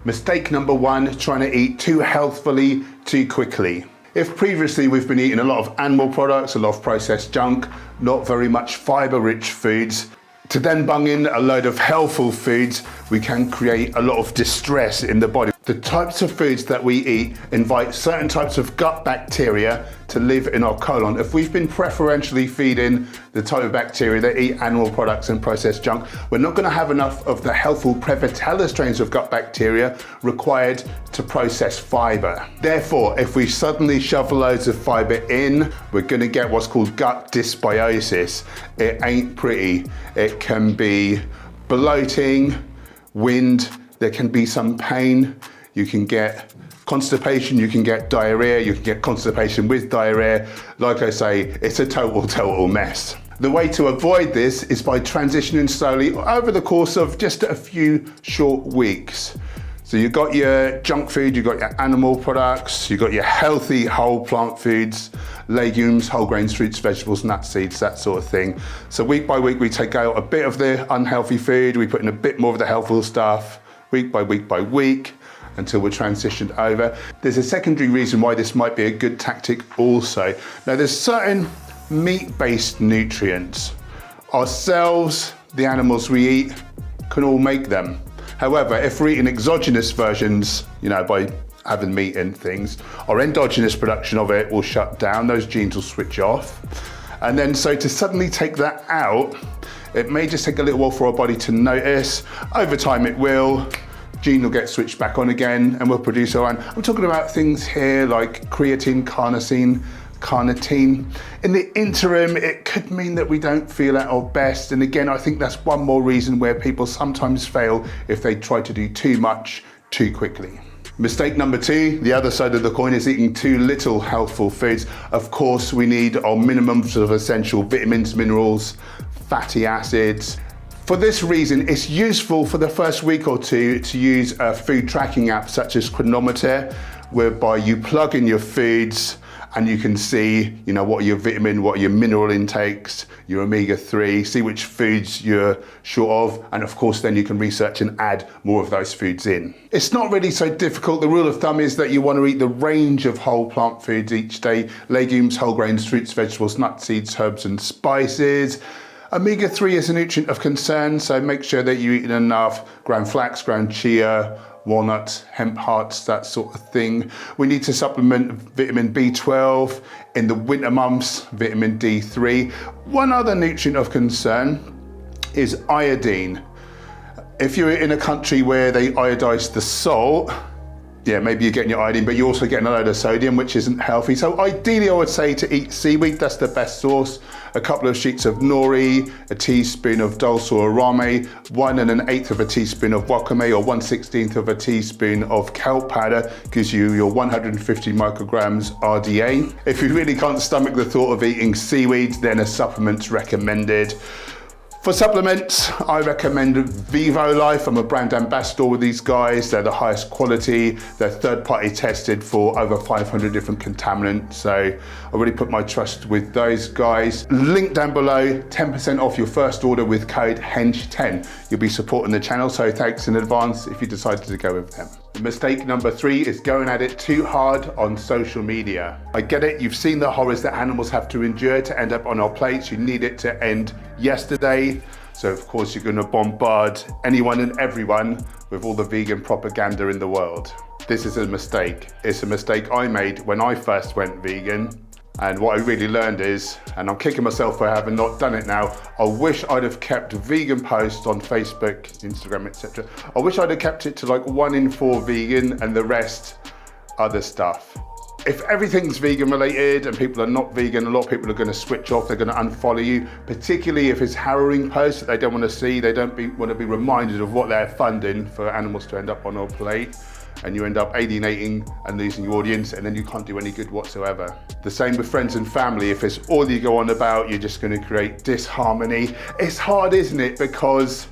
Mistake number one, trying to eat too healthfully too quickly. If previously we've been eating a lot of animal products, a lot of processed junk, not very much fiber-rich foods, to then bung in a load of healthful foods, we can create a lot of distress in the body. The types of foods that we eat invite certain types of gut bacteria to live in our colon. If we've been preferentially feeding the type of bacteria that eat animal products and processed junk, we're not going to have enough of the healthful Prevotella strains of gut bacteria required to process fiber. Therefore, if we suddenly shove loads of fiber in, we're going to get what's called gut dysbiosis. It ain't pretty. It can be bloating, wind, there can be some pain, you can get constipation, you can get diarrhea, you can get constipation with diarrhea. Like I say, it's a total mess. The way to avoid this is by transitioning slowly over the course of just a few short weeks. So you've got your junk food, you've got your animal products, you've got your healthy whole plant foods, legumes, whole grains, fruits, vegetables, nuts, seeds, that sort of thing. So week by week, we take out a bit of the unhealthy food, we put in a bit more of the healthful stuff, week by week, until we're transitioned over. There's a secondary reason why this might be a good tactic also. Now there's certain meat-based nutrients. Ourselves, the animals we eat, can all make them. However, if we're eating exogenous versions, by having meat and things, our endogenous production of it will shut down, those genes will switch off. And then so to suddenly take that out, it may just take a little while for our body to notice. Over time it will. Gene will get switched back on again and we'll produce our own. I'm talking about things here like creatine, carnosine, carnitine. In the interim, it could mean that we don't feel at our best. And again, I think that's one more reason where people sometimes fail if they try to do too much too quickly. Mistake number two, the other side of the coin, is eating too little healthful foods. Of course, we need our minimums of essential vitamins, minerals, fatty acids. For this reason, it's useful for the first week or two to use a food tracking app such as Chronometer, whereby you plug in your foods and you can see, what are your vitamin, what are your mineral intakes, your omega-3, see which foods you're short of, and of course then you can research and add more of those foods in. It's not really so difficult. The rule of thumb is that you want to eat the range of whole plant foods each day: legumes, whole grains, fruits, vegetables, nuts, seeds, herbs and spices. Omega-3 is a nutrient of concern, so make sure that you eat enough ground flax, ground chia, walnuts, hemp hearts, that sort of thing. We need to supplement vitamin B12, in the winter months, vitamin D3. One other nutrient of concern is iodine. If you're in a country where they iodize the salt, maybe you're getting your iodine, but you're also getting a load of sodium, which isn't healthy. So ideally, I would say to eat seaweed, that's the best source. A couple of sheets of nori, a teaspoon of dulse or arame, 1 1/8 of a teaspoon of wakame, or 1/16 of a teaspoon of kelp powder gives you your 150 micrograms RDA. If you really can't stomach the thought of eating seaweed, then a supplement's recommended. For supplements, I recommend Vivo Life. I'm a brand ambassador with these guys. They're the highest quality. They're third-party tested for over 500 different contaminants. So I really put my trust with those guys. Link down below, 10% off your first order with code HENCH10. You'll be supporting the channel, so thanks in advance if you decided to go with them. Mistake number three is going at it too hard on social media. I get it, you've seen the horrors that animals have to endure to end up on our plates. You need it to end yesterday. So of course you're going to bombard anyone and everyone with all the vegan propaganda in the world. This is a mistake. It's a mistake I made when I first went vegan. And what I really learned is, and I'm kicking myself for having not done it now, I wish I'd have kept vegan posts on Facebook, Instagram, etc. I wish I'd have kept it to like 1 in 4 vegan and the rest other stuff. If everything's vegan related and people are not vegan, a lot of people are going to switch off, they're going to unfollow you, particularly if it's harrowing posts that they don't want to see, they don't want to be reminded of what they're funding for animals to end up on our plate. And you end up alienating and losing your audience, and then you can't do any good whatsoever. The same with friends and family. If it's all you go on about, you're just going to create disharmony. It's hard, isn't it? Because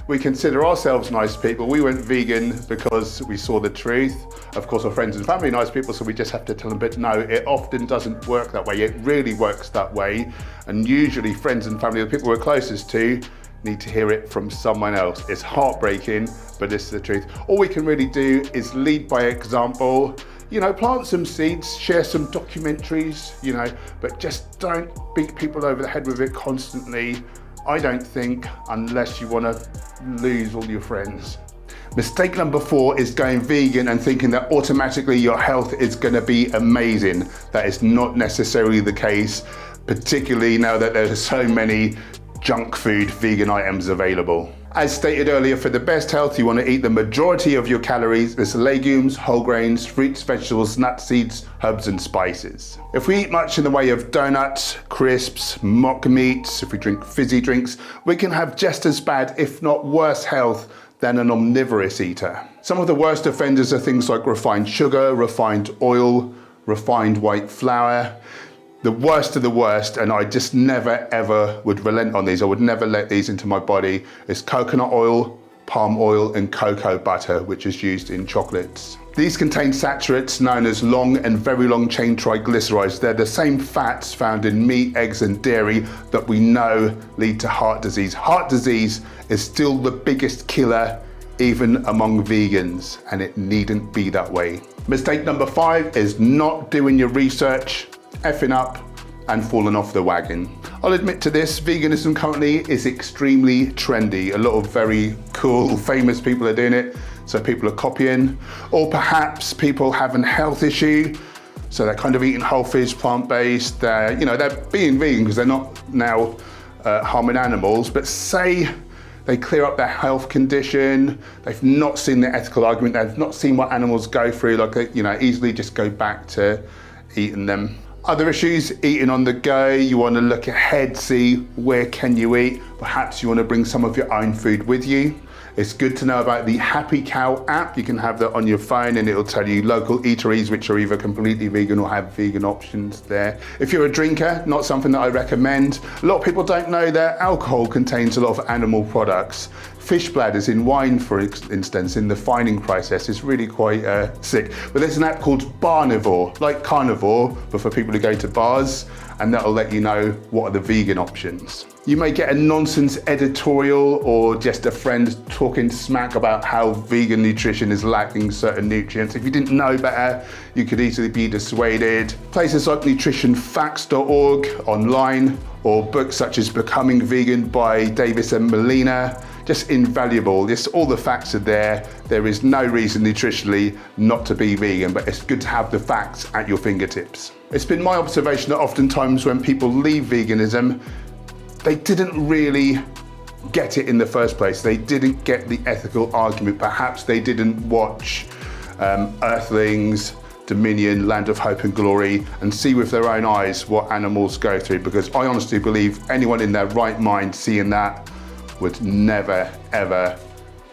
we consider ourselves nice people. We went vegan because we saw the truth. Of course, our friends and family are nice people, so we just have to tell them, but no, it often doesn't work that way. It really works that way. And usually friends and family, the people we're closest to, need to hear it from someone else. It's heartbreaking, but it's the truth. All we can really do is lead by example. You know, plant some seeds, share some documentaries, you know, but just don't beat people over the head with it constantly. I don't think, unless you want to lose all your friends. Mistake number 4 is going vegan and thinking that automatically your health is going to be amazing. That is not necessarily the case, particularly now that there are so many junk food vegan items available. As stated earlier, for the best health, you want to eat the majority of your calories as legumes, whole grains, fruits, vegetables, nuts, seeds, herbs, and spices. If we eat much in the way of donuts, crisps, mock meats, if we drink fizzy drinks, we can have just as bad, if not worse health than an omnivorous eater. Some of the worst offenders are things like refined sugar, refined oil, refined white flour. The worst of the worst, and I just never ever would relent on these, I would never let these into my body, is coconut oil, palm oil, and cocoa butter, which is used in chocolates. These contain saturates known as long and very long chain triglycerides. They're the same fats found in meat, eggs, and dairy that we know lead to heart disease. Heart disease is still the biggest killer even among vegans, and it needn't be that way. Mistake number 5 is not doing your research, effing up and falling off the wagon. I'll admit to this, veganism currently is extremely trendy. A lot of very cool, famous people are doing it, so people are copying. Or perhaps people have a health issue, so they're kind of eating whole foods, plant-based. They're being vegan because they're not now harming animals, but say they clear up their health condition, they've not seen the ethical argument, they've not seen what animals go through, easily just go back to eating them. Other issues, eating on the go, you want to look ahead, see where can you eat. Perhaps you want to bring some of your own food with you. It's good to know about the Happy Cow app. You can have that on your phone and it'll tell you local eateries which are either completely vegan or have vegan options there. If you're a drinker, not something that I recommend. A lot of people don't know that alcohol contains a lot of animal products. Fish bladders in wine, for instance, in the fining process is really quite sick. But there's an app called Barnivore, like carnivore, but for people who go to bars, and that'll let you know what are the vegan options. You may get a nonsense editorial or just a friend talking smack about how vegan nutrition is lacking certain nutrients. If you didn't know better, you could easily be dissuaded. Places like nutritionfacts.org online, or books such as Becoming Vegan by Davis and Molina, just invaluable. All the facts are there. There is no reason nutritionally not to be vegan, but it's good to have the facts at your fingertips. It's been my observation that oftentimes when people leave veganism, they didn't really get it in the first place. They didn't get the ethical argument. Perhaps they didn't watch Earthlings, Dominion, Land of Hope and Glory, and see with their own eyes what animals go through, because I honestly believe anyone in their right mind seeing that would never ever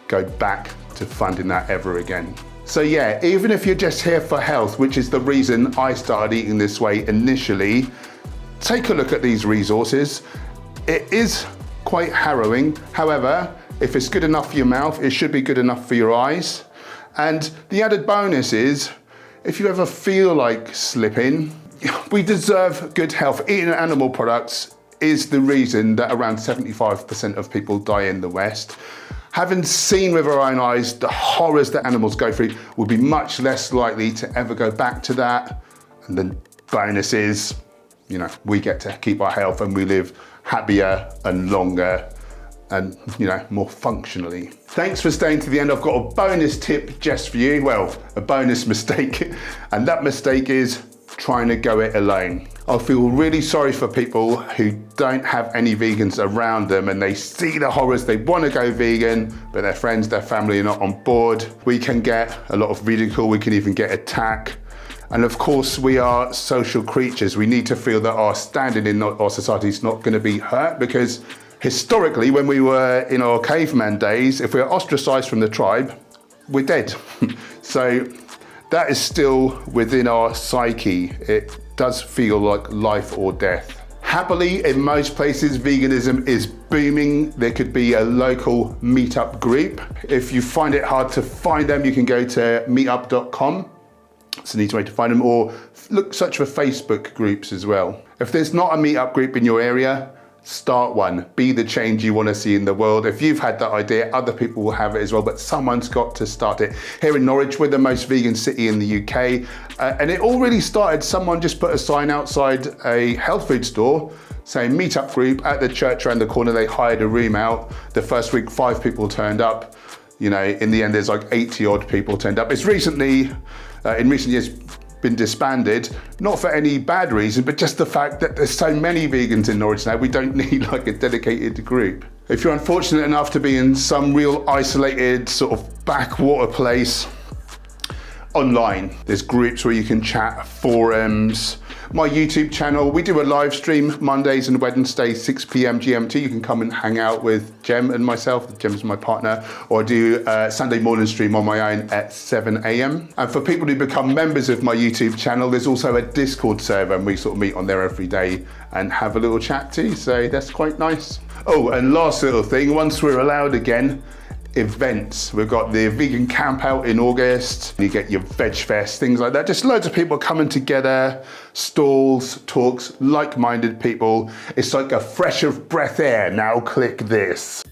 go back to funding that ever again. So yeah, even if you're just here for health, which is the reason I started eating this way initially, take a look at these resources. It is quite harrowing. However, if it's good enough for your mouth, it should be good enough for your eyes. And the added bonus is, if you ever feel like slipping, we deserve good health. Eating animal products is the reason that around 75% of people die in the West. Having seen with our own eyes the horrors that animals go through, we'll be much less likely to ever go back to that. And the bonus is, we get to keep our health and we live happier and longer and more functionally. Thanks for staying to the end. I've got a bonus tip just for you. Well, a bonus mistake. And that mistake is trying to go it alone. I feel really sorry for people who don't have any vegans around them and they see the horrors, they want to go vegan, but their friends, their family are not on board. We can get a lot of ridicule, we can even get attack. And of course, we are social creatures. We need to feel that our standing in our society is not going to be hurt, because historically, when we were in our caveman days, if we are ostracized from the tribe, we're dead. So that is still within our psyche. It does feel like life or death. Happily, in most places, veganism is booming. There could be a local meetup group. If you find it hard to find them, you can go to meetup.com. It's an easy way to find them, or search for Facebook groups as well. If there's not a meetup group in your area, Start one, be the change you want to see in the world. If you've had that idea, other people will have it as well, but someone's got to start it. Here in Norwich, we're the most vegan city in the UK, and it all really started, someone just put a sign outside a health food store saying meet-up group at the church around the corner. They hired a room out. The first week, 5 people turned up. You know, in the end, there's like 80 odd people turned up. It's recently, in recent years, been disbanded, not for any bad reason, but just the fact that there's so many vegans in Norwich now, we don't need like a dedicated group. If you're unfortunate enough to be in some real isolated sort of backwater place, online, there's groups where you can chat, forums. My YouTube channel, we do a live stream Mondays and Wednesdays, 6 p.m. GMT. You can come and hang out with Jem and myself. Jem's my partner. Or I do a Sunday morning stream on my own at 7 a.m. And for people who become members of my YouTube channel, there's also a Discord server, and we sort of meet on there every day and have a little chat too. So that's quite nice. Oh, and last little thing, once we're allowed again, events. We've got the vegan camp out in August. You get your veg fest, things like that. Just loads of people coming together, stalls, talks, like-minded people. It's like a fresh of breath air. Now click this.